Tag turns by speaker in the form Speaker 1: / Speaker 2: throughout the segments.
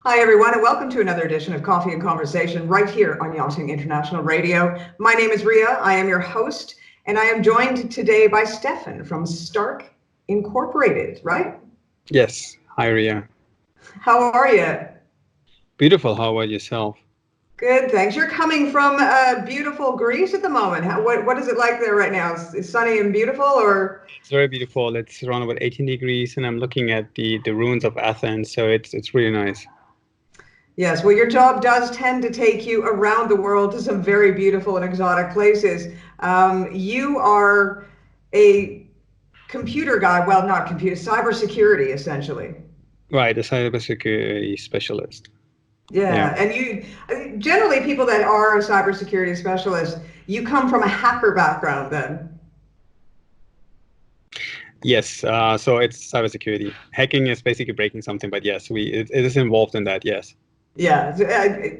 Speaker 1: Hi, everyone, and welcome to another edition of Coffee and Conversation right here on Yachting International Radio. My name is Ria. I am your host, and I am joined today by Stefan from Stark Incorporated, right?
Speaker 2: Yes. Hi, Ria.
Speaker 1: How are you?
Speaker 2: Beautiful. How about yourself?
Speaker 1: Good, thanks. You're coming from beautiful Greece at the moment. What is it like there right now? Is it sunny and beautiful, or?
Speaker 2: It's very beautiful. It's around about 18 degrees, and I'm looking at the ruins of Athens, so it's really nice.
Speaker 1: Yes, well, your job does tend to take you around the world to some very beautiful and exotic places. You are a computer guy, well, not computer, cybersecurity, essentially.
Speaker 2: Right, a cybersecurity specialist.
Speaker 1: Yeah, and generally people that are a cybersecurity specialist, you come from a hacker background then.
Speaker 2: Yes, so it's cybersecurity. Hacking is basically breaking something, but yes, it is involved in that, yes.
Speaker 1: Yeah,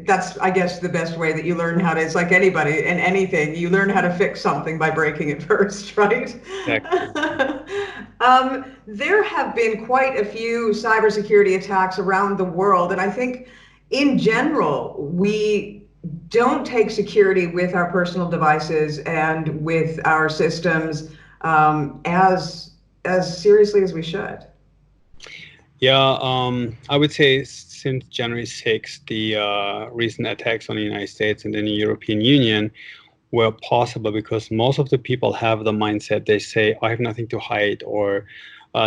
Speaker 1: that's, I guess, the best way that you learn how to, it's like anybody and anything, you learn how to fix something by breaking it first, right?
Speaker 2: Exactly.
Speaker 1: There have been quite a few cybersecurity attacks around the world, and I think in general, we don't take security with our personal devices and with our systems as seriously as we should.
Speaker 2: Yeah, I would say since January 6th, the recent attacks on the United States and then the European Union were possible because most of the people have the mindset, they say, I have nothing to hide, or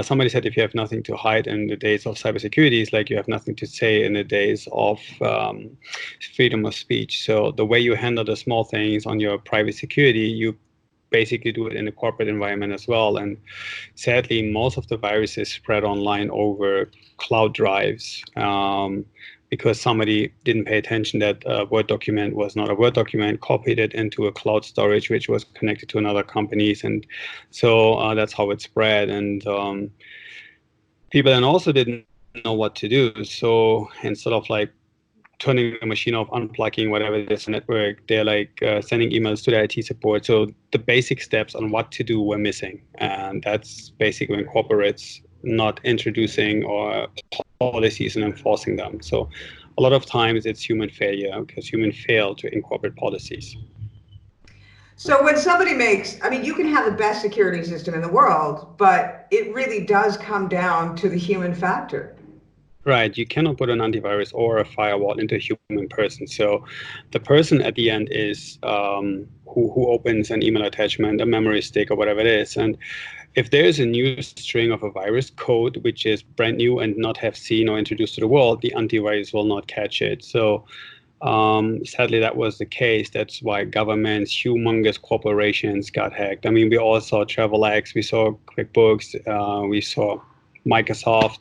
Speaker 2: somebody said, if you have nothing to hide in the days of cybersecurity, it's like you have nothing to say in the days of freedom of speech. So the way you handle the small things on your private security, you basically do it in a corporate environment as well. And sadly, most of the viruses spread online over cloud drives. Because somebody didn't pay attention that a Word document was not a Word document, copied it into a cloud storage, which was connected to another company's. And so that's how it spread. And people then also didn't know what to do. So instead of like turning the machine off, unplugging whatever it is on network, they're like sending emails to the IT support. So the basic steps on what to do were missing. And that's basically when corporates not introducing or policies and enforcing them. So a lot of times it's human failure because humans fail to incorporate policies.
Speaker 1: So when somebody makes, I mean, you can have the best security system in the world, but it really does come down to the human factor.
Speaker 2: Right, you cannot put an antivirus or a firewall into a human person. So the person at the end is who opens an email attachment, a memory stick, or whatever it is. And if there is a new string of a virus code, which is brand new and not have seen or introduced to the world, the antivirus will not catch it. So sadly, that was the case. That's why governments, humongous corporations got hacked. I mean, we all saw TravelX, we saw QuickBooks, we saw Microsoft,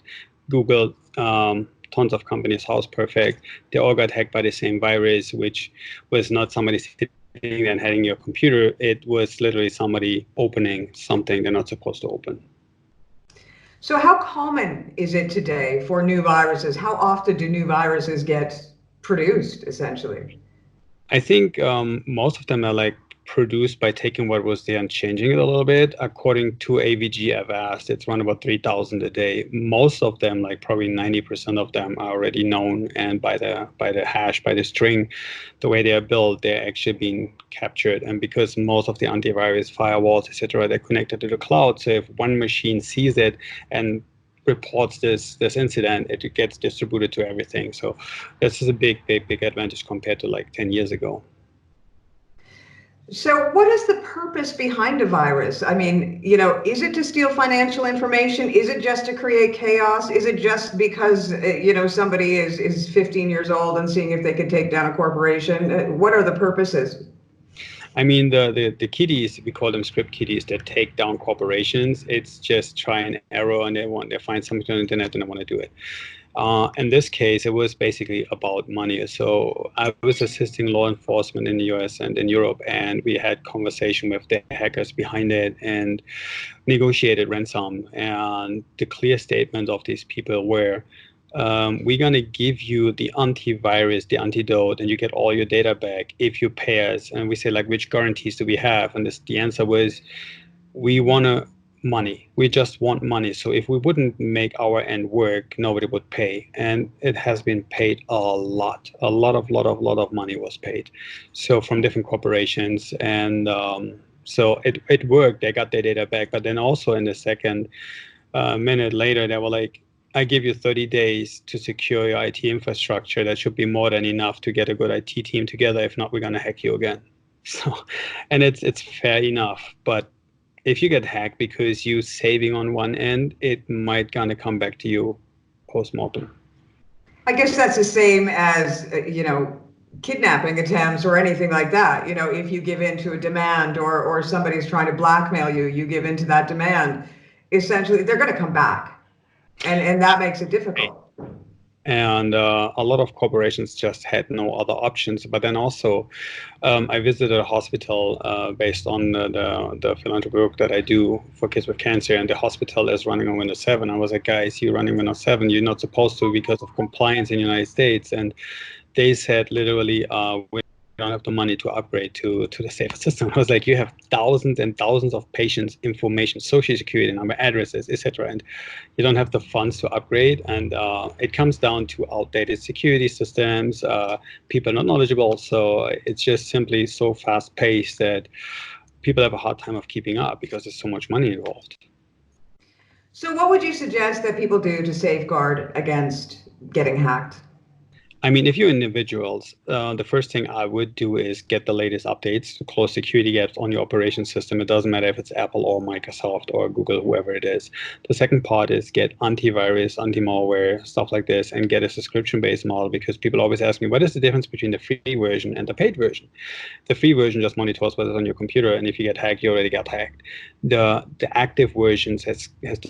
Speaker 2: Google, tons of companies, House Perfect. They all got hacked by the same virus, which was not somebody sitting there and hacking your computer. It was literally somebody opening something they're not supposed to open.
Speaker 1: So how common is it today for new viruses? How often do new viruses get produced, essentially?
Speaker 2: I think most of them are like produced by taking what was there and changing it a little bit. According to AVG Avast, it's around about 3,000 a day. Most of them, like probably 90% of them, are already known, and by the hash, by the string, the way they are built, they're actually being captured. And because most of the antivirus firewalls, etc., they're connected to the cloud, so if one machine sees it and reports this incident, it gets distributed to everything. So this is a big advantage compared to like 10 years ago.
Speaker 1: So what is the purpose behind a virus? I mean, you know, is it to steal financial information? Is it just to create chaos? Is it just because, you know, somebody is 15 years old and seeing if they can take down a corporation? What are the purposes?
Speaker 2: I mean, the kiddies, we call them script kiddies that take down corporations. It's just try and error, and they find something on the internet and they want to do it. In this case, it was basically about money. So I was assisting law enforcement in the US and in Europe, and we had conversation with the hackers behind it and negotiated ransom. And the clear statement of these people were, we're going to give you the antivirus, the antidote, and you get all your data back if you pay us. And we say, like, which guarantees do we have? And the answer was, we want to money. We just want money. So if we wouldn't make our end work, nobody would pay. And it has been paid a lot of money was paid. So from different corporations. And so it worked. They got their data back. But then also in the second minute later, they were like, I give you 30 days to secure your IT infrastructure. That should be more than enough to get a good IT team together. If not, we're going to hack you again. So, and it's fair enough. But if you get hacked because you're saving on one end, it might kind of come back to you post-mortem.
Speaker 1: I guess that's the same as, kidnapping attempts or anything like that. If you give in to a demand or somebody's trying to blackmail you, you give in to that demand, essentially they're going to come back. And that makes it difficult.
Speaker 2: And a lot of corporations just had no other options. But then also, I visited a hospital based on the philanthropy work that I do for kids with cancer, and the hospital is running on Windows 7. I was like, guys, you're running Windows 7. You're not supposed to because of compliance in the United States. And they said literally, we don't have the money to upgrade to the safer system. I was like, you have thousands and thousands of patients' information, social security number, addresses, etc., and you don't have the funds to upgrade. And it comes down to outdated security systems, people not knowledgeable. So it's just simply so fast-paced that people have a hard time of keeping up because there's so much money involved.
Speaker 1: So what would you suggest that people do to safeguard against getting hacked?
Speaker 2: I mean, if you're individuals, the first thing I would do is get the latest updates to close security gaps on your operation system. It doesn't matter if it's Apple or Microsoft or Google, whoever it is. The second part is get antivirus, anti-malware, stuff like this, and get a subscription-based model, because people always ask me, what is the difference between the free version and the paid version? The free version just monitors what's on your computer, and if you get hacked, you already got hacked. The active versions has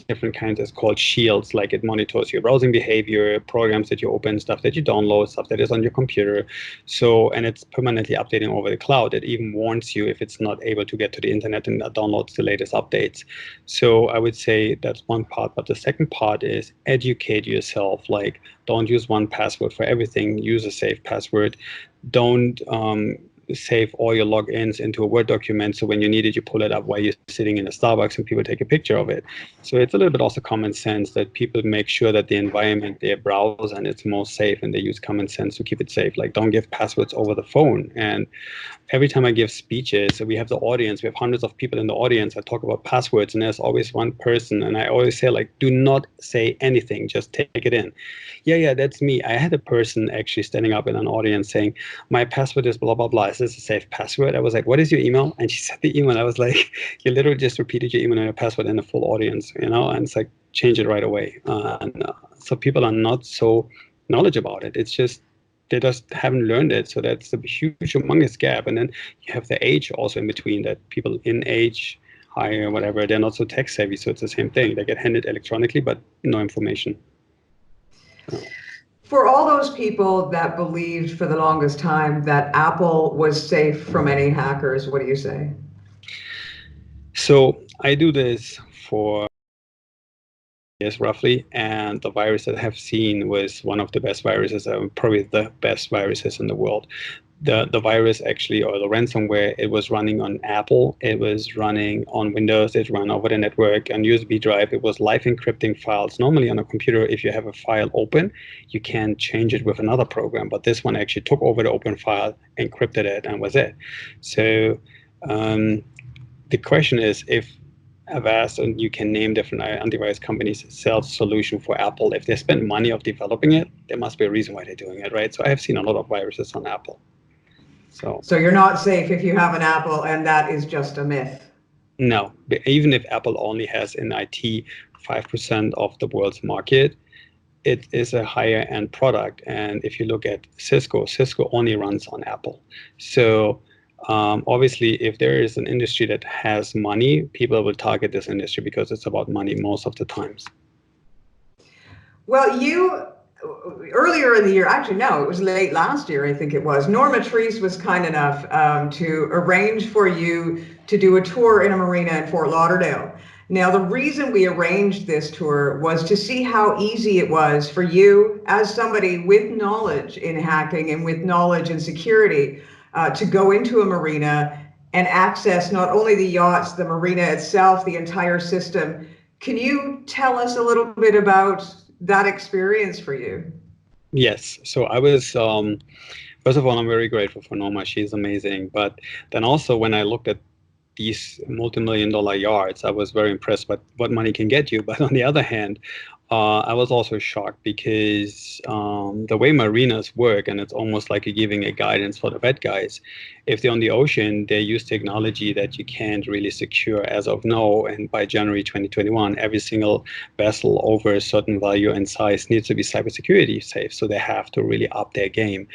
Speaker 2: different kinds. It's called shields, like it monitors your browsing behavior, programs that you open, stuff that you download, stuff that is on your computer. So, and it's permanently updating over the cloud. It even warns you if it's not able to get to the internet and downloads the latest updates. So I would say that's one part. But the second part is educate yourself. Like, don't use one password for everything. Use a safe password. Don't save all your logins into a Word document, so when you need it, you pull it up while you're sitting in a Starbucks and people take a picture of it. So it's a little bit also common sense that people make sure that the environment they browse and it's most safe, and they use common sense to keep it safe. Like, don't give passwords over the phone. And every time I give speeches, we have the audience, we have hundreds of people in the audience, I talk about passwords, and there's always one person, and I always say, like, do not say anything, just take it in. Yeah, that's me. I had a person actually standing up in an audience saying, my password is blah, blah, blah. Is this a safe password? I was like, what is your email? And she said the email. I was like, you literally just repeated your email and your password in a full audience, and it's like, change it right away. So people are not so knowledgeable about it. It's just, they just haven't learned it. So that's a huge, humongous gap. And then you have the age also in between, that people in age, higher, whatever, they're not so tech savvy. So it's the same thing. They get handed electronically, but no information.
Speaker 1: For all those people that believed for the longest time that Apple was safe from any hackers, what do you say?
Speaker 2: So I do this for years roughly, and the virus that I have seen was one of the best viruses, probably the best viruses in the world. The virus actually, or the ransomware, it was running on Apple, it was running on Windows, it ran over the network on USB drive, it was live encrypting files. Normally on a computer, if you have a file open, you can change it with another program, but this one actually took over the open file, encrypted it, and was it. So the question is, if Avast, and you can name different antivirus companies, sell solution for Apple, if they spend money of developing it, there must be a reason why they're doing it, right? So I have seen a lot of viruses on Apple. So
Speaker 1: you're not safe if you have an Apple, and that is just a myth.
Speaker 2: No, even if Apple only has in IT 5% of the world's market, it is a higher end product. And if you look at Cisco only runs on Apple. So obviously, if there is an industry that has money, people will target this industry because it's about money most of the times.
Speaker 1: Well, earlier in the year, actually, no, it was late last year, I think it was, Norma Treese was kind enough to arrange for you to do a tour in a marina in Fort Lauderdale. Now, the reason we arranged this tour was to see how easy it was for you, as somebody with knowledge in hacking and with knowledge in security, to go into a marina and access not only the yachts, the marina itself, the entire system. Can you tell us a little bit about that experience for you?
Speaker 2: Yes. So I was, first of all, I'm very grateful for Norma. She's amazing. But then also when I looked at these multi-million-dollar yachts, I was very impressed by what money can get you. But on the other hand, I was also shocked because the way marinas work, and it's almost like you're giving a guidance for the bad guys. If they're on the ocean, they use technology that you can't really secure as of now. And by January 2021, every single vessel over a certain value and size needs to be cybersecurity safe. So they have to really up their game.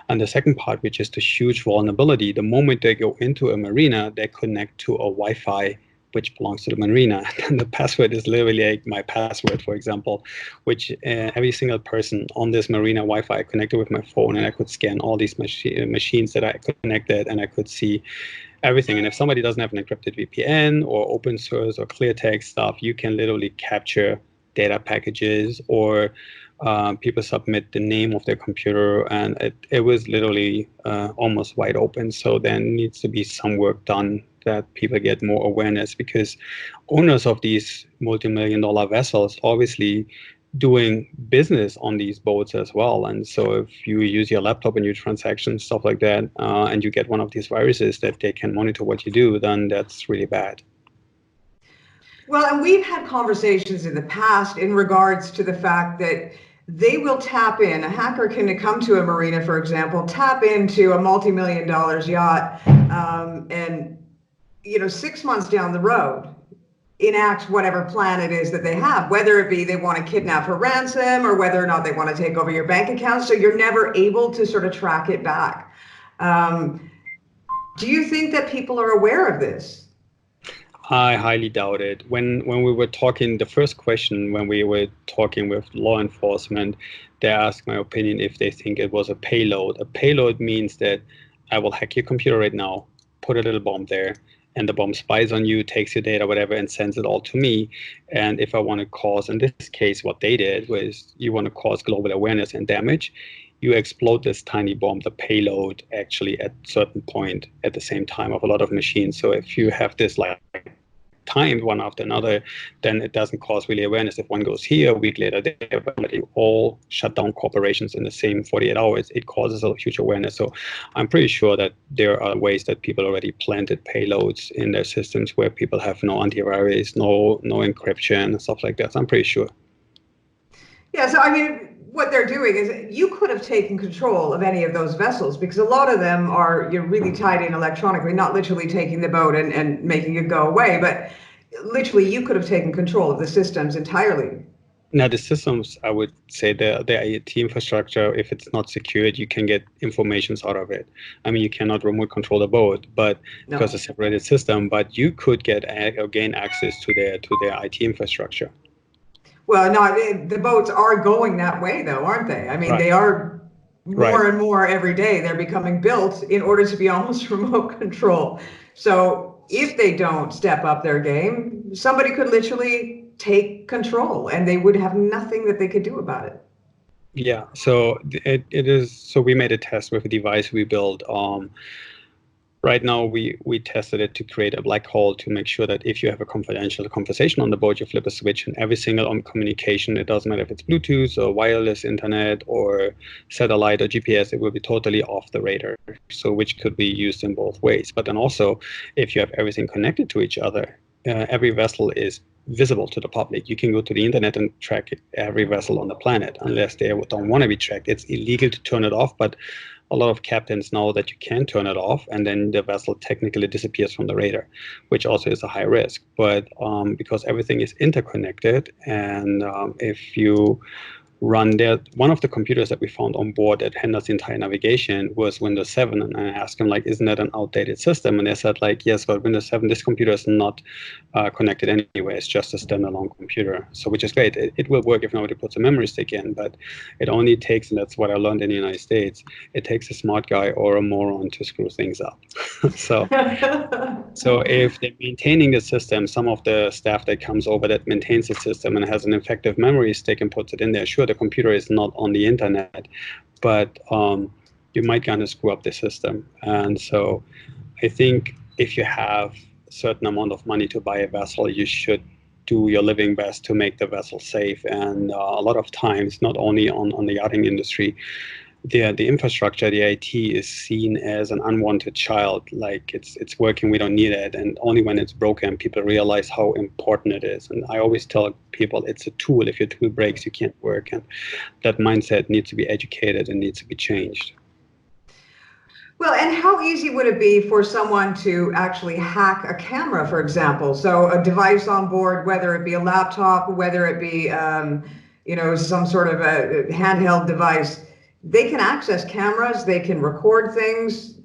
Speaker 2: And the second part, which is the huge vulnerability, the moment they go into a marina, they connect to a Wi-Fi which belongs to the marina. And the password is literally like my password, for example, which every single person on this marina Wi-Fi I connected with my phone, and I could scan all these machines that I connected, and I could see everything. And if somebody doesn't have an encrypted VPN or open source or clear text stuff, you can literally capture data packages, or people submit the name of their computer, and it was literally almost wide open. So there needs to be some work done that people get more awareness, because owners of these multi-million-dollar vessels obviously doing business on these boats as well. And so if you use your laptop and you transactions, stuff like that, and you get one of these viruses that they can monitor what you do, then that's really bad.
Speaker 1: Well, and we've had conversations in the past in regards to the fact that they will tap in. A hacker can come to a marina, for example, tap into a multi-million-dollar yacht, and 6 months down the road, enact whatever plan it is that they have, whether it be they want to kidnap for ransom or whether or not they want to take over your bank account. So you're never able to sort of track it back. Do you think that people are aware of this?
Speaker 2: I highly doubt it. When we were talking, the first question when we were talking with law enforcement, they asked my opinion if they think it was a payload. A payload means that I will hack your computer right now, put a little bomb there, and the bomb spies on you, takes your data, whatever, and sends it all to me. And if I want to cause, in this case, what they did was you want to cause global awareness and damage, you explode this tiny bomb, the payload, actually at a certain point at the same time of a lot of machines. So if you have this like timed one after another, then it doesn't cause really awareness. If one goes here, a week later, they all shut down corporations in the same 48 hours. It causes a huge awareness. So I'm pretty sure that there are ways that people already planted payloads in their systems where people have no antivirus, no encryption, stuff like that. So I'm pretty sure.
Speaker 1: Yeah, so I mean, what they're doing is you could have taken control of any of those vessels, because a lot of them are really tied in electronically, not literally taking the boat and making it go away, but literally you could have taken control of the systems entirely.
Speaker 2: Now, the systems, I would say the IT infrastructure, if it's not secured, you can get informations out of it. I mean, you cannot remote control the boat, but
Speaker 1: No.
Speaker 2: because it's a separated system, but you could get or gain access to their IT infrastructure.
Speaker 1: Well, no, the boats are going that way, though, aren't they? I mean,
Speaker 2: Right.
Speaker 1: They are more
Speaker 2: Right.
Speaker 1: and more every day. They're becoming built in order to be almost remote control. So if they don't step up their game, somebody could literally take control and they would have nothing that they could do about it.
Speaker 2: Yeah. So it is. So we made a test with a device we built. Right now, we tested it to create a black hole to make sure that if you have a confidential conversation on the boat, you flip a switch and every single communication, it doesn't matter if it's Bluetooth or wireless internet or satellite or GPS, it will be totally off the radar. So which could be used in both ways. But then also, if you have everything connected to each other, every vessel is visible to the public. You can go to the internet and track every vessel on the planet. Unless they don't want to be tracked, it's illegal to turn it off, but a lot of captains know that you can turn it off, and then the vessel technically disappears from the radar, which also is a high risk. But because everything is interconnected, and if you run there, one of the computers that we found on board that handles the entire navigation was Windows 7, and I asked him, like, isn't that an outdated system? And they said, like, yes, but Windows 7, this computer is not connected anyway. It's just a standalone computer, so which is great. It will work if nobody puts a memory stick in, but it only takes, and that's what I learned in the United States, it takes a smart guy or a moron to screw things up. So if they're maintaining the system, some of the staff that comes over that maintains the system and has an effective memory stick and puts it in there, sure, the computer is not on the internet, but you might kind of screw up the system. And so I think if you have a certain amount of money to buy a vessel, you should do your living best to make the vessel safe. And a lot of times, not only on the yachting industry, the infrastructure, the IT is seen as an unwanted child, like it's working, we don't need it. And only when it's broken, people realize how important it is. And I always tell people it's a tool. If your tool breaks, you can't work. And that mindset needs to be educated and needs to be changed.
Speaker 1: Well, and how easy would it be for someone to actually hack a camera, for example? So a device on board, whether it be a laptop, whether it be, some sort of a handheld device, they can access cameras, they can record things.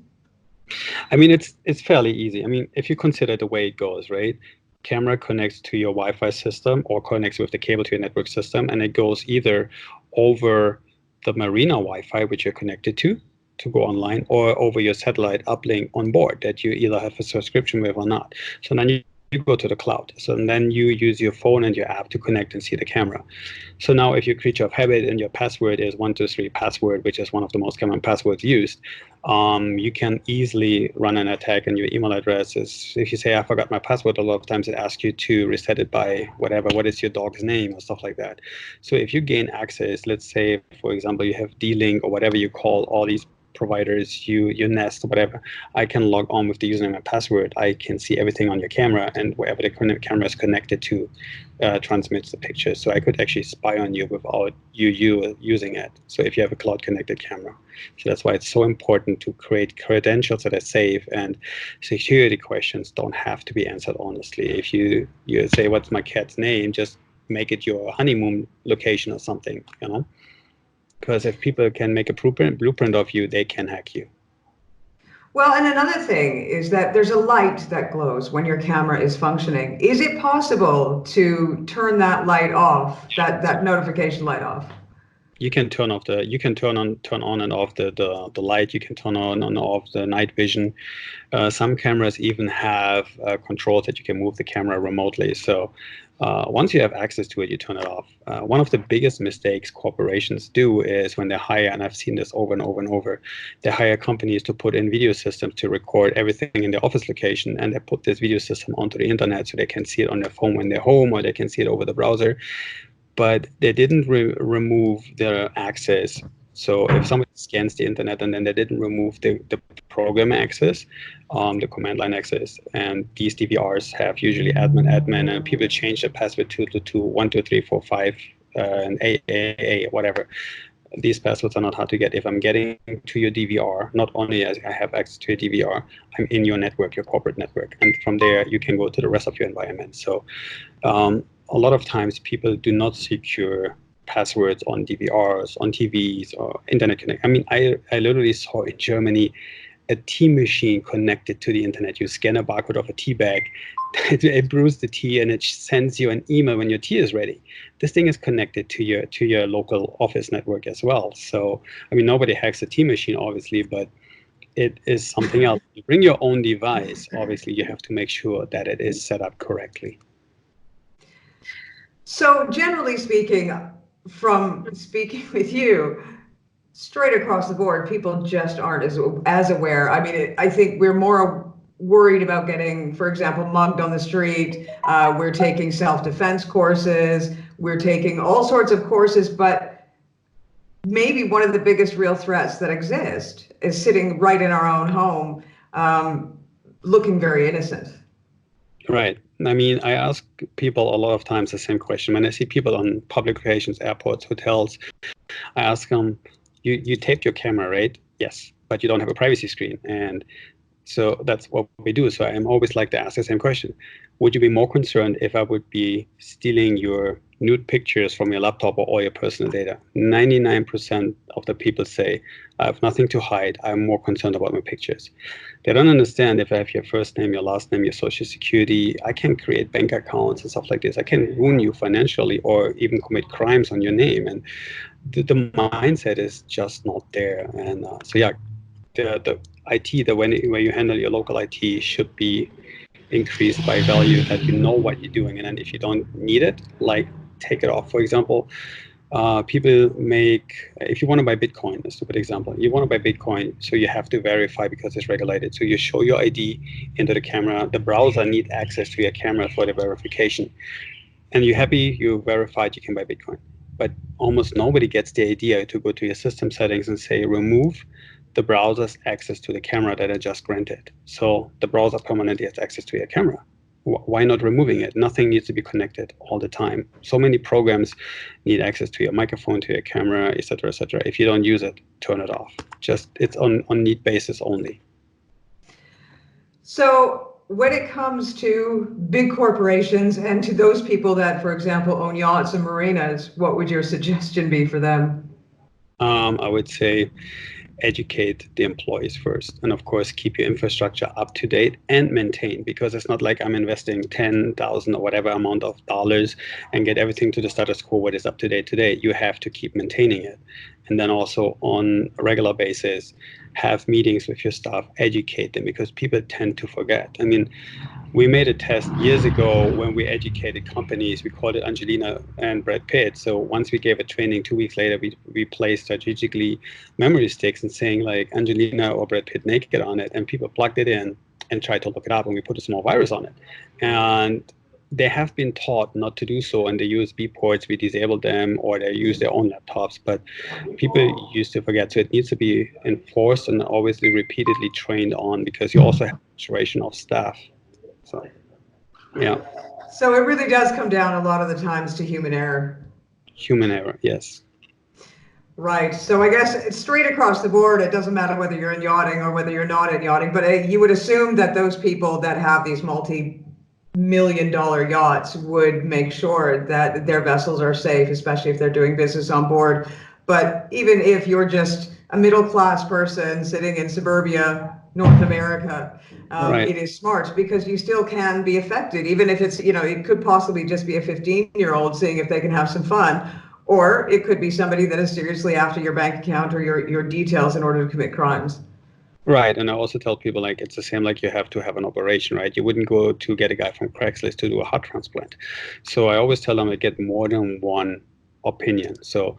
Speaker 2: I mean, it's fairly easy. I mean, if you consider the way it goes, right? Camera connects to your Wi-Fi system or connects with the cable to your network system, and it goes either over the Marina Wi-Fi, which you're connected to go online, or over your satellite uplink on board that you either have a subscription with or not. So then you go to the cloud. So then you use your phone and your app to connect and see the camera. So now if your creature of habit and your password is 123 password, which is one of the most common passwords used, you can easily run an attack, and your email address is, if you say, I forgot my password, a lot of times it asks you to reset it by whatever, what is your dog's name or stuff like that. So if you gain access, let's say, for example, you have D-Link or whatever you call all these providers, your Nest or whatever, I can log on with the username and password. I can see everything on your camera, and wherever the camera is connected to transmits the picture. So I could actually spy on you without you using it. So if you have a cloud connected camera. So that's why it's so important to create credentials that are safe, and security questions don't have to be answered honestly. If you say, what's my cat's name, just make it your honeymoon location or something, Because if people can make a blueprint of you, they can hack you.
Speaker 1: Well, and another thing is that there's a light that glows when your camera is functioning. Is it possible to turn that light off, that notification light off?
Speaker 2: You can turn on and off the light. You can turn on and off the night vision. Some cameras even have controls that you can move the camera remotely. So once you have access to it, you turn it off. One of the biggest mistakes corporations do is when they hire, and I've seen this over and over and over, they hire companies to put in video systems to record everything in their office location, and they put this video system onto the internet so they can see it on their phone when they're home, or they can see it over the browser. But they didn't remove their access. So if somebody scans the internet and then they didn't remove the program access, the command line access, and these DVRs have usually admin, and people change the password to 1, 2, 3, 4, 5, and A, whatever. These passwords are not hard to get. If I'm getting to your DVR, not only as I have access to your DVR, I'm in your network, your corporate network, and from there you can go to the rest of your environment. So a lot of times people do not secure passwords on DVRs, on TVs, or internet connect. I mean, I literally saw in Germany a tea machine connected to the internet. You scan a barcode of a tea bag, it brews the tea, and it sends you an email when your tea is ready. This thing is connected to your local office network as well. So, I mean, nobody hacks a tea machine, obviously, but it is something else. You bring your own device, obviously, you have to make sure that it is set up correctly.
Speaker 1: So generally speaking, from speaking with you, straight across the board, people just aren't as aware. I mean, I think we're more worried about getting, for example, mugged on the street. We're taking self-defense courses. We're taking all sorts of courses, but maybe one of the biggest real threats that exist is sitting right in our own home, looking very innocent.
Speaker 2: Right. I mean, I ask people a lot of times the same question. When I see people on public locations, airports, hotels, I ask them, you taped your camera, right? Yes, but you don't have a privacy screen. And so that's what we do. So I'm always like to ask the same question. Would you be more concerned if I would be stealing your nude pictures from your laptop or all your personal data? 99% of the people say, I have nothing to hide. I'm more concerned about my pictures. They don't understand if I have your first name, your last name, your social security, I can create bank accounts and stuff like this. I can ruin you financially or even commit crimes on your name. And the mindset is just not there. And so, yeah, the IT, the way you handle your local IT should be increased by value, that you know what you're doing. And then if you don't need it, like, take it off. For example, People make, if you want to buy Bitcoin, a stupid example, you want to buy Bitcoin, so you have to verify because it's regulated. So you show your ID into the camera. The browser needs access to your camera for the verification. And you're happy, you verified, you can buy Bitcoin. But almost nobody gets the idea to go to your system settings and say, remove the browser's access to the camera that I just granted. So the browser permanently has access to your camera. Why not removing it? Nothing needs to be connected all the time. So many programs need access to your microphone, to your camera, et cetera, et cetera. If you don't use it, turn it off. Just, it's on need basis only.
Speaker 1: So when it comes to big corporations and to those people that, for example, own yachts and marinas, what would your suggestion be for them?
Speaker 2: I would say educate the employees first, and of course keep your infrastructure up to date and maintain, because it's not like I'm investing 10,000 or whatever amount of dollars and get everything to the status quo what is up to date today. You have to keep maintaining it, and then also on a regular basis have meetings with your staff, educate them, because people tend to forget. I mean, we made a test years ago when we educated companies. We called it Angelina and Brad Pitt. So once we gave a training, 2 weeks later, we placed strategically memory sticks and saying like Angelina or Brad Pitt naked on it. And people plugged it in and tried to look it up, and we put a small virus on it. And they have been taught not to do so, and the USB ports, we disabled them, or they use their own laptops. But people used to forget. So it needs to be enforced and obviously repeatedly trained on, because you also have saturation of staff. So, yeah.
Speaker 1: So it really does come down a lot of the times to human error.
Speaker 2: Human error, yes.
Speaker 1: Right. So I guess it's straight across the board. It doesn't matter whether you're in yachting or whether you're not in yachting, but you would assume that those people that have these multi-million-dollar yachts would make sure that their vessels are safe, especially if they're doing business on board. But even if you're just a middle-class person sitting in suburbia, North America,
Speaker 2: Right.
Speaker 1: it is smart, because you still can be affected, even if it's, it could possibly just be a 15-year-old seeing if they can have some fun, or it could be somebody that is seriously after your bank account or your details in order to commit crimes.
Speaker 2: Right. And I also tell people, like, it's the same like you have to have an operation, right? You wouldn't go to get a guy from Craigslist to do a heart transplant. So I always tell them to get more than one opinion. So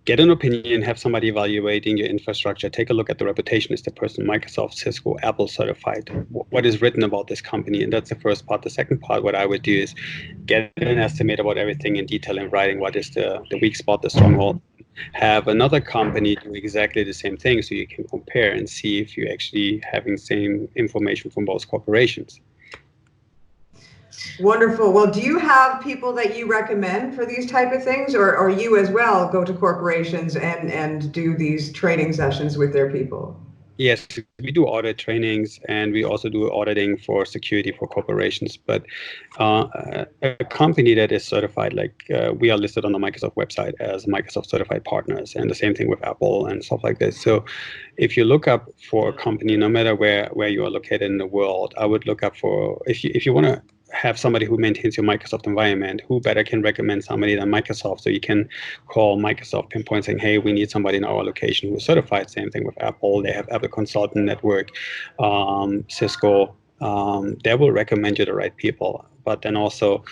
Speaker 2: get an opinion, have somebody evaluating your infrastructure, take a look at the reputation. Is the person Microsoft, Cisco, Apple certified? What is written about this company? And that's the first part. The second part, what I would do is get an estimate about everything in detail in writing. What is the weak spot, the stronghold? Have another company do exactly the same thing, so you can compare and see if you're actually having the same information from both corporations.
Speaker 1: Wonderful. Well, do you have people that you recommend for these type of things, or you as well go to corporations and do these training sessions with their people?
Speaker 2: Yes, we do audit trainings, and we also do auditing for security for corporations. But a company that is certified, like we are listed on the Microsoft website as Microsoft certified partners, and the same thing with Apple and stuff like this. So if you look up for a company, no matter where you are located in the world, I would look up for, if you want to have somebody who maintains your Microsoft environment, who better can recommend somebody than Microsoft? So you can call Microsoft, pinpoint saying, hey, we need somebody in our location who is certified. Same thing with Apple. They have Apple Consultant Network, Cisco. They will recommend you the right people. But then also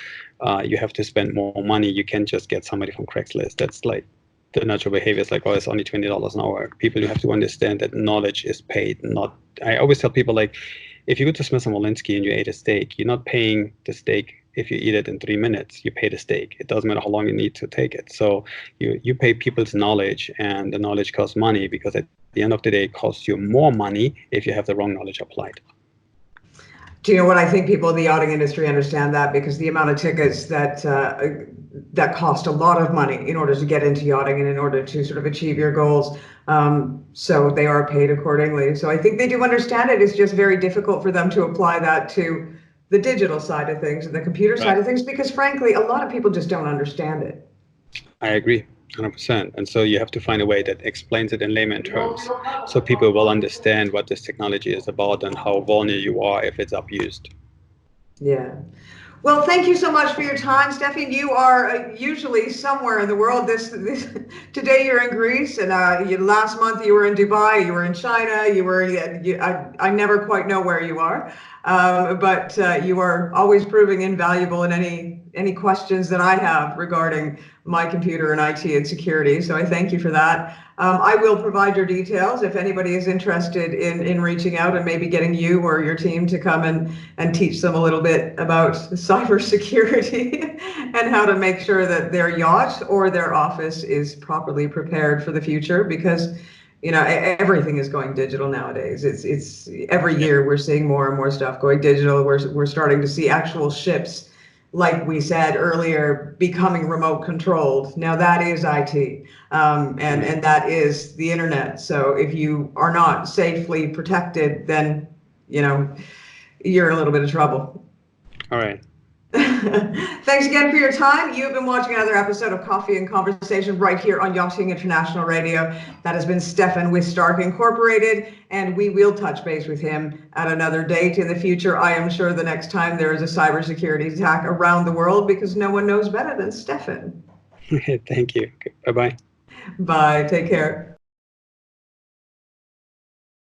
Speaker 2: you have to spend more money. You can't just get somebody from Craigslist. That's like the natural behavior is like, oh, it's only $20 an hour. People, you have to understand that knowledge is paid. Not. I always tell people, like, if you go to Smith & Wollensky and you ate a steak, you're not paying the steak if you eat it in 3 minutes. You pay the steak. It doesn't matter how long you need to take it. So you pay people's knowledge, and the knowledge costs money, because at the end of the day, it costs you more money if you have the wrong knowledge applied.
Speaker 1: Do you know what? I think people in the yachting industry understand that, because the amount of tickets that cost a lot of money in order to get into yachting and in order to sort of achieve your goals. So they are paid accordingly. So I think they do understand it. It's just very difficult for them to apply that to the digital side of things and the computer side of things, because frankly, a lot of people just don't understand it.
Speaker 2: I agree. 100%. And so you have to find a way that explains it in layman terms, so people will understand what this technology is about and how vulnerable you are if it's abused.
Speaker 1: Yeah. Well, thank you so much for your time, Stefan. You are usually somewhere in the world. Today you're in Greece, and last month you were in Dubai. You were in China. I never quite know where you are, but you are always proving invaluable in any any questions that I have regarding my computer and IT and security. So I thank you for that. I will provide your details if anybody is interested in reaching out and maybe getting you or your team to come and teach them a little bit about cybersecurity and how to make sure that their yacht or their office is properly prepared for the future, because everything is going digital nowadays. It's every year we're seeing more and more stuff going digital. We're starting to see actual ships, like we said earlier, becoming remote controlled. Now that is IT, and that is the internet. So if you are not safely protected, then you're in a little bit of trouble.
Speaker 2: All right.
Speaker 1: Thanks again for your time. You've been watching another episode of Coffee and Conversation right here on Yachting International Radio. That has been Stefan with Stark Incorporated, and we will touch base with him at another date in the future. I am sure the next time there is a cybersecurity attack around the world, because no one knows better than Stefan.
Speaker 2: Thank you. Bye-bye.
Speaker 1: Bye. Take care.